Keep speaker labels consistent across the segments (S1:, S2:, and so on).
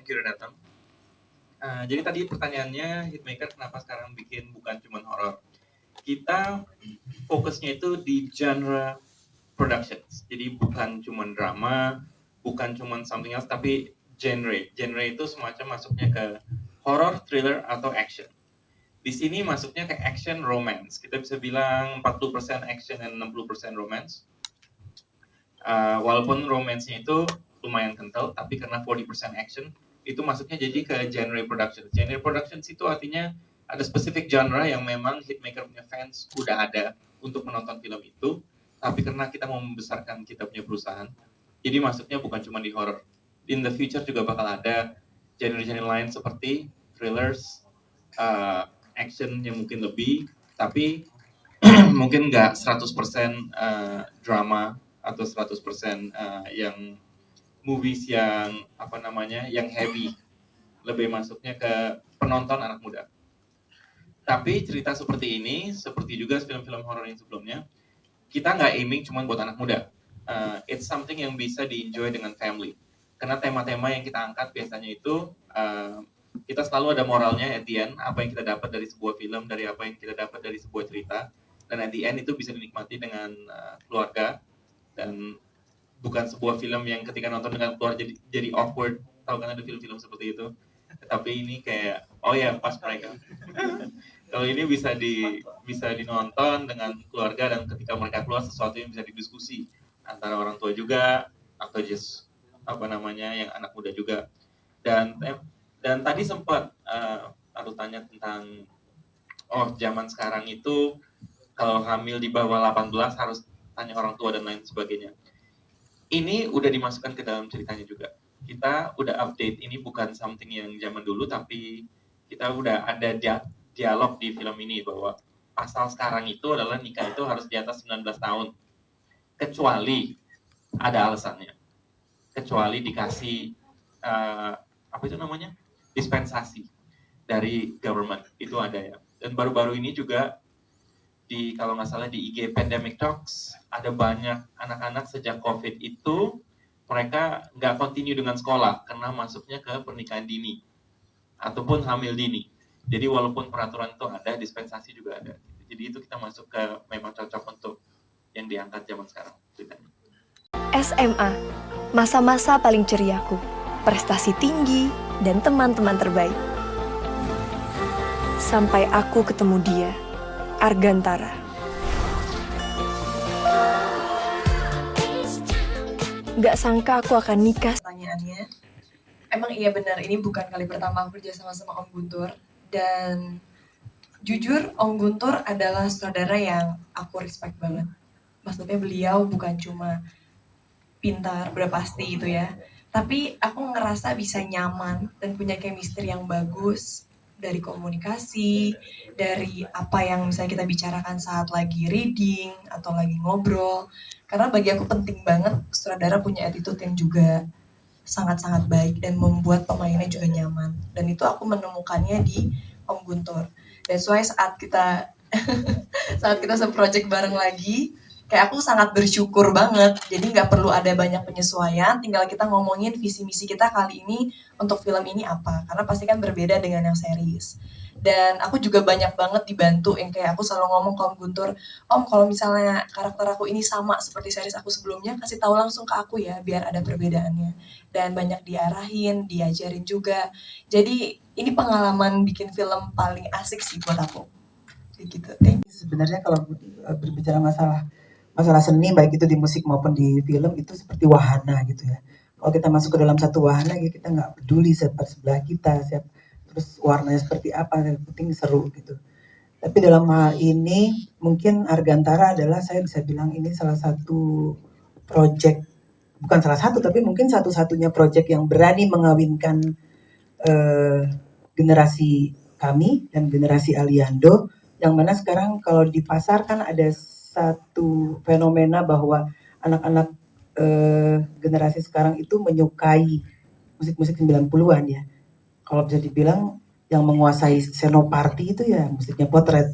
S1: thank you udah datang. Jadi tadi pertanyaannya Hitmaker kenapa sekarang bikin bukan cuma horor. Kita fokusnya itu di genre productions. Jadi bukan cuma drama, bukan cuma something else, tapi genre. Genre itu semacam masuknya ke horror, thriller, atau action. Di sini masuknya ke action romance. Kita bisa bilang 40% action dan 60% romance. Walaupun romance-nya itu lumayan kental, tapi karena 40% action, itu masuknya jadi ke genre production. Genre production itu artinya ada spesifik genre yang memang Hitmaker punya fans udah ada untuk menonton film itu, tapi karena kita mau membesarkan kita punya perusahaan, jadi masuknya bukan cuma di horror. In the future juga bakal ada genre-genre lain seperti thrillers, action yang mungkin lebih, tapi mungkin nggak 100% drama atau 100% yang movies yang yang heavy, lebih masuknya ke penonton anak muda. Tapi cerita seperti ini, seperti juga film-film horor yang sebelumnya, kita nggak aiming cuma buat anak muda. It's something yang bisa di-enjoy dengan family. Karena tema-tema yang kita angkat biasanya itu kita selalu ada moralnya at the end, apa yang kita dapat dari sebuah film, dari apa yang kita dapat dari sebuah cerita, dan at the end itu bisa dinikmati dengan keluarga, dan bukan sebuah film yang ketika nonton dengan keluarga jadi awkward. Tahu kan ada film-film seperti itu, tapi ini kayak oh ya pas mereka. Kalau ini bisa dinonton dengan keluarga, dan ketika mereka keluar sesuatu yang bisa didiskusi antara orang tua juga atau just yang anak muda juga. Dan tadi sempat aku tanya tentang zaman sekarang itu kalau hamil di bawah 18 harus tanya orang tua dan lain sebagainya. Ini udah dimasukkan ke dalam ceritanya juga. Kita udah update, ini bukan something yang zaman dulu, tapi kita udah ada dialog di film ini bahwa pasal sekarang itu adalah nikah itu harus di atas 19 tahun. Kecuali ada alasannya. Kecuali dikasih dispensasi dari government, itu ada ya. Dan baru-baru ini juga kalau nggak salah di IG Pandemic Talks, ada banyak anak-anak sejak COVID itu mereka nggak continue dengan sekolah karena masuknya ke pernikahan dini ataupun hamil dini. Jadi walaupun peraturan itu ada, dispensasi juga ada. Jadi itu kita masuk ke memang cocok untuk yang diangkat zaman sekarang.
S2: SMA, masa-masa paling ceriaku, prestasi tinggi, dan teman-teman terbaik. Sampai aku ketemu dia, Argantara. Gak sangka aku akan nikah.
S3: Pertanyaannya, emang iya benar ini bukan kali pertama aku kerja sama Om Guntur. Dan jujur Om Guntur adalah saudara yang aku respect banget. Maksudnya beliau bukan cuma pintar, berpasti itu ya. Tapi aku ngerasa bisa nyaman dan punya chemistry yang bagus. Dari komunikasi, dari apa yang misalnya kita bicarakan saat lagi reading atau lagi ngobrol. Karena bagi aku penting banget sutradara punya attitude yang juga sangat-sangat baik dan membuat pemainnya juga nyaman. Dan itu aku menemukannya di Om Guntur. That's why saat kita se-project bareng lagi, kayak aku sangat bersyukur banget. Jadi nggak perlu ada banyak penyesuaian, tinggal kita ngomongin visi misi kita kali ini untuk film ini apa. Karena pasti kan berbeda dengan yang series. Dan aku juga banyak banget dibantu yang kayak aku selalu ngomong ke Om Guntur, Om kalau misalnya karakter aku ini sama seperti series aku sebelumnya, kasih tahu langsung ke aku ya biar ada perbedaannya. Dan banyak diarahin, diajarin juga. Jadi ini pengalaman bikin film paling asik sih buat aku. Gitu.
S4: Sebenarnya kalau berbicara masalah seni, baik itu di musik maupun di film, itu seperti wahana gitu ya. Kalau kita masuk ke dalam satu wahana, ya kita nggak peduli siapa sebelah kita, terus warnanya seperti apa, yang penting seru gitu. Tapi dalam hal ini, mungkin Argantara adalah, saya bisa bilang ini salah satu project, bukan salah satu, tapi mungkin satu-satunya project yang berani mengawinkan generasi kami dan generasi Aliando, yang mana sekarang kalau di pasar kan ada satu fenomena bahwa anak-anak generasi sekarang itu menyukai musik-musik 90-an ya. Kalau bisa dibilang yang menguasai Senoparty itu ya musiknya Potret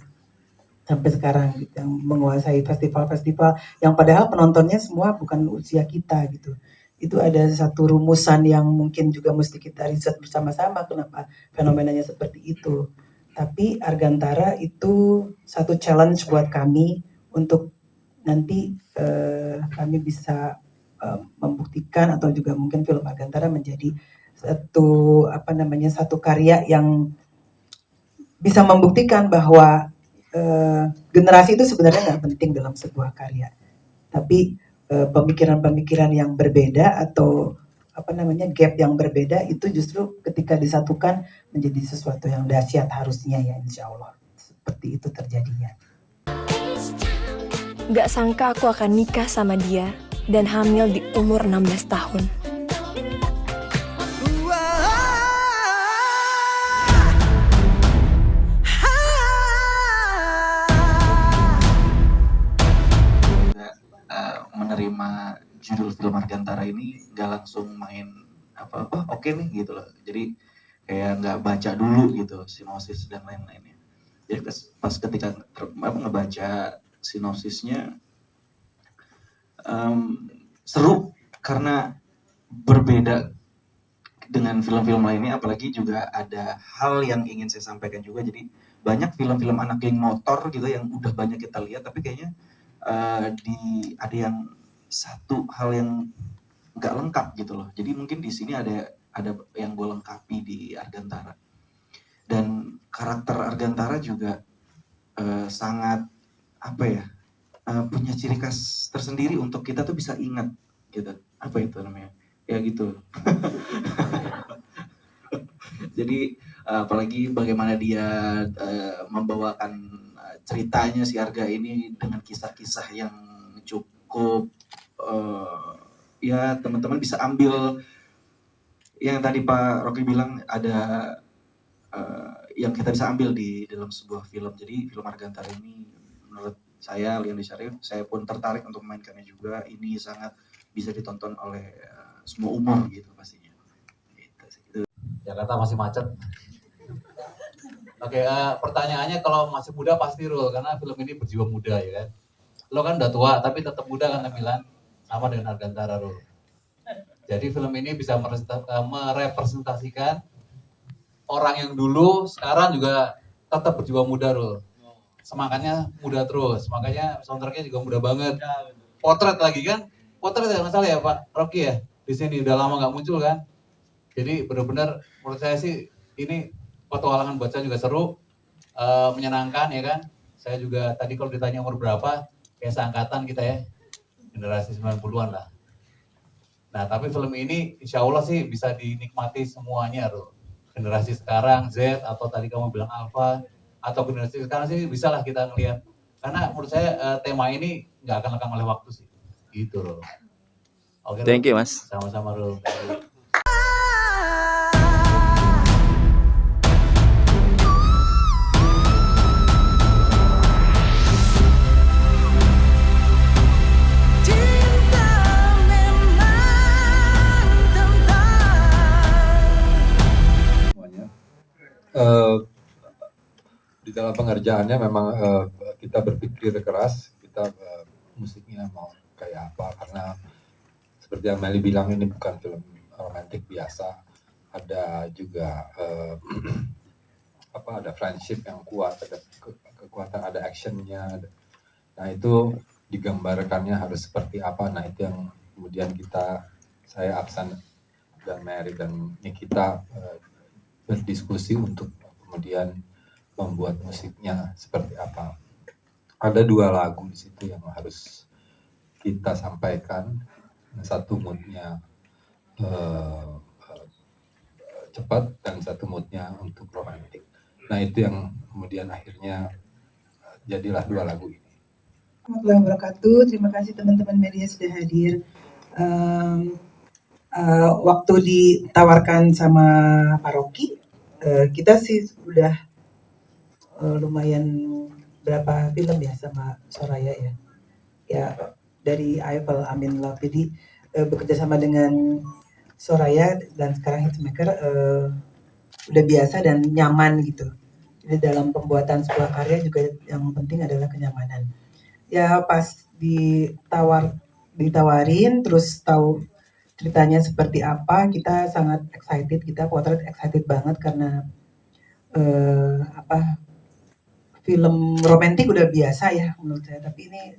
S4: sampai sekarang gitu, yang menguasai festival-festival yang padahal penontonnya semua bukan usia kita gitu. itu ada satu rumusan yang mungkin juga mesti kita riset bersama-sama kenapa fenomenanya seperti itu. Tapi Argantara itu satu challenge buat kami untuk nanti kami bisa membuktikan atau juga mungkin film Argantara menjadi satu karya yang bisa membuktikan bahwa generasi itu sebenarnya nggak penting dalam sebuah karya, tapi pemikiran-pemikiran yang berbeda atau gap yang berbeda itu justru ketika disatukan menjadi sesuatu yang dahsyat harusnya ya, insya Allah seperti itu terjadinya.
S2: Gak sangka aku akan nikah sama dia dan hamil di umur 16 tahun.
S5: Menerima judul film Argantara ini nggak langsung main oke nih gitu loh, jadi kayak nggak baca dulu gitu sinopsis dan lain-lainnya. Jadi pas ketika ngebaca sinopsisnya seru karena berbeda dengan film-film lainnya, apalagi juga ada hal yang ingin saya sampaikan juga. Jadi banyak film-film anak geng motor gitu yang udah banyak kita lihat, tapi kayaknya ada yang satu hal yang nggak lengkap gitu loh. Jadi mungkin di sini ada yang gue lengkapi di Argantara. Dan karakter Argantara juga sangat punya ciri khas tersendiri untuk kita tuh bisa ingat gitu. Apa itu namanya? Ya gitu. Jadi apalagi bagaimana dia membawakan ceritanya si Arga ini dengan kisah-kisah yang cukup ya teman-teman bisa ambil yang tadi Pak Rocky bilang, ada yang kita bisa ambil di dalam sebuah film. Jadi film Argantara ini menurut saya, Aliandi Syarif, saya pun tertarik untuk memainkannya juga. Ini sangat bisa ditonton oleh semua umur gitu pastinya. Gitu.
S6: Jakarta masih macet. Oke, pertanyaannya kalau masih muda pasti Rul, karena film ini berjiwa muda ya kan. Lo kan udah tua tapi tetap muda kan tampilan, sama dengan Argantara Rul. Jadi film ini bisa merepresentasikan orang yang dulu sekarang juga tetap berjiwa muda Rul. Semangatnya muda terus, makanya soundtracknya juga muda banget. Potret lagi kan, potret ya masalah ya Pak Rocky ya. Di sini udah lama nggak muncul kan. Jadi benar-benar menurut saya sih ini petualangan buat saya juga seru, menyenangkan ya kan. Saya juga tadi kalau ditanya umur berapa, kayak seangkatan kita ya, generasi 90-an lah. Nah tapi film ini insya Allah sih bisa dinikmati semuanya Rul. Generasi sekarang Z atau tadi kamu bilang Alpha atau generasi sekarang sih bisa lah kita ngelihat. Karena menurut saya tema ini nggak akan lekang oleh waktu sih. Gitu Rul. Oke,
S7: Thank you Mas.
S6: Sama-sama Rul.
S8: Di dalam pengerjaannya memang kita berpikir keras, kita musiknya mau kayak apa, karena seperti yang Meli bilang ini bukan film romantik biasa, ada juga ada friendship yang kuat, ada kekuatan, ada actionnya. Nah itu digambarkannya harus seperti apa. Nah itu yang kemudian saya Aksan dan Mary dan Nikita berdiskusi untuk kemudian membuat musiknya seperti apa. Ada 2 lagu di situ yang harus kita sampaikan. Satu moodnya cepat dan satu moodnya untuk romantik. Nah itu yang kemudian akhirnya jadilah 2 lagu ini.
S4: Warahmatullahi wabarakatuh. Terima kasih teman-teman media sudah hadir. Waktu ditawarkan sama Pak Rocky, kita sih udah lumayan berapa film ya sama Soraya ya. Ya dari Eiffel Amin Love. Jadi bekerja sama dengan Soraya dan sekarang Hitmaker udah biasa dan nyaman gitu. Jadi dalam pembuatan sebuah karya juga yang penting adalah kenyamanan. Ya pas ditawarin terus tahu ceritanya seperti apa, kita sangat excited, kita Potret excited banget karena film romantis udah biasa ya menurut saya, tapi ini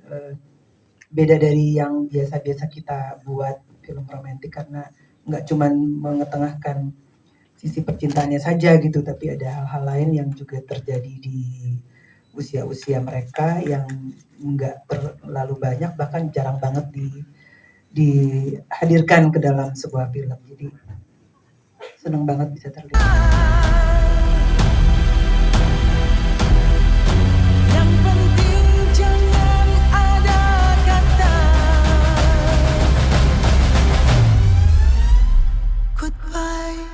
S4: beda dari yang biasa-biasa kita buat film romantis karena nggak cuman mengetengahkan sisi percintaannya saja gitu, tapi ada hal-hal lain yang juga terjadi di usia-usia mereka yang nggak terlalu banyak, bahkan jarang banget dihadirkan ke dalam sebuah film. Jadi seneng banget bisa terlihat.
S7: Yang penting jangan ada kata goodbye.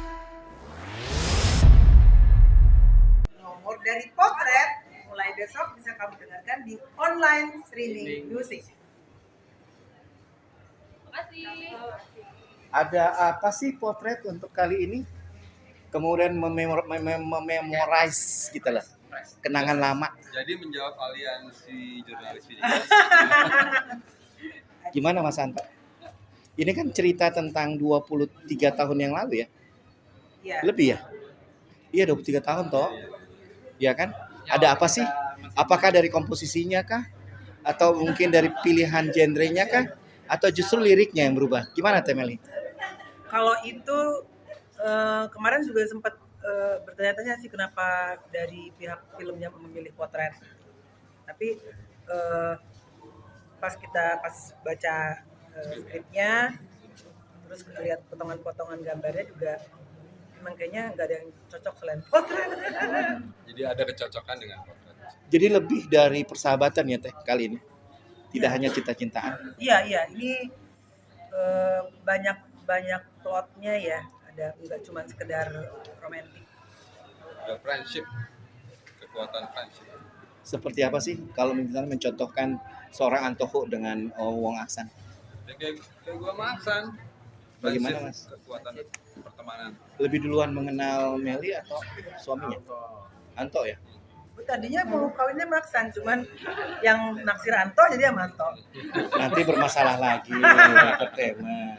S9: Nomor dari Potret mulai besok bisa kamu dengarkan di online streaming musik.
S10: Ada apa sih Potret untuk kali ini? Kemudian mememorize gitu lah, kenangan lama.
S11: Jadi menjawab aliansi jurnalis video.
S10: Gimana Mas Anta? Ini kan cerita tentang 23 tahun yang lalu ya?
S9: Iya.
S10: Lebih ya? Iya 23 tahun toh. Iya kan? Ada apa sih? Apakah dari komposisinya kah? Atau mungkin dari pilihan genrenya kah? Atau justru liriknya yang berubah? Gimana Teh Meli?
S9: Kalau itu kemarin juga sempat bertanya-tanya sih kenapa dari pihak filmnya memilih Potret. Tapi pas baca skripnya, terus lihat potongan-potongan gambarnya juga memang kayaknya nggak ada yang cocok selain Potret.
S11: Jadi ada kecocokan dengan Potret.
S10: Jadi lebih dari persahabatan ya Teh kali ini? Tidak hanya cinta-cintaan?
S9: Iya, ini banyak plotnya ya. Ada nggak cuma sekedar romantis.
S11: Ada friendship, kekuatan friendship.
S10: Seperti apa sih kalau misalnya mencontohkan seorang Antoho dengan Wong Aksan?
S11: Ya kayak gue sama Aksan.
S10: Bagaimana Mas?
S11: Kekuatan pertemanan.
S10: Lebih duluan mengenal Meli atau suaminya? Anto ya?
S9: Tadinya mau kawinnya Maksan, cuman yang naksir Anto jadi sama Anto.
S10: Nanti bermasalah lagi ke tema.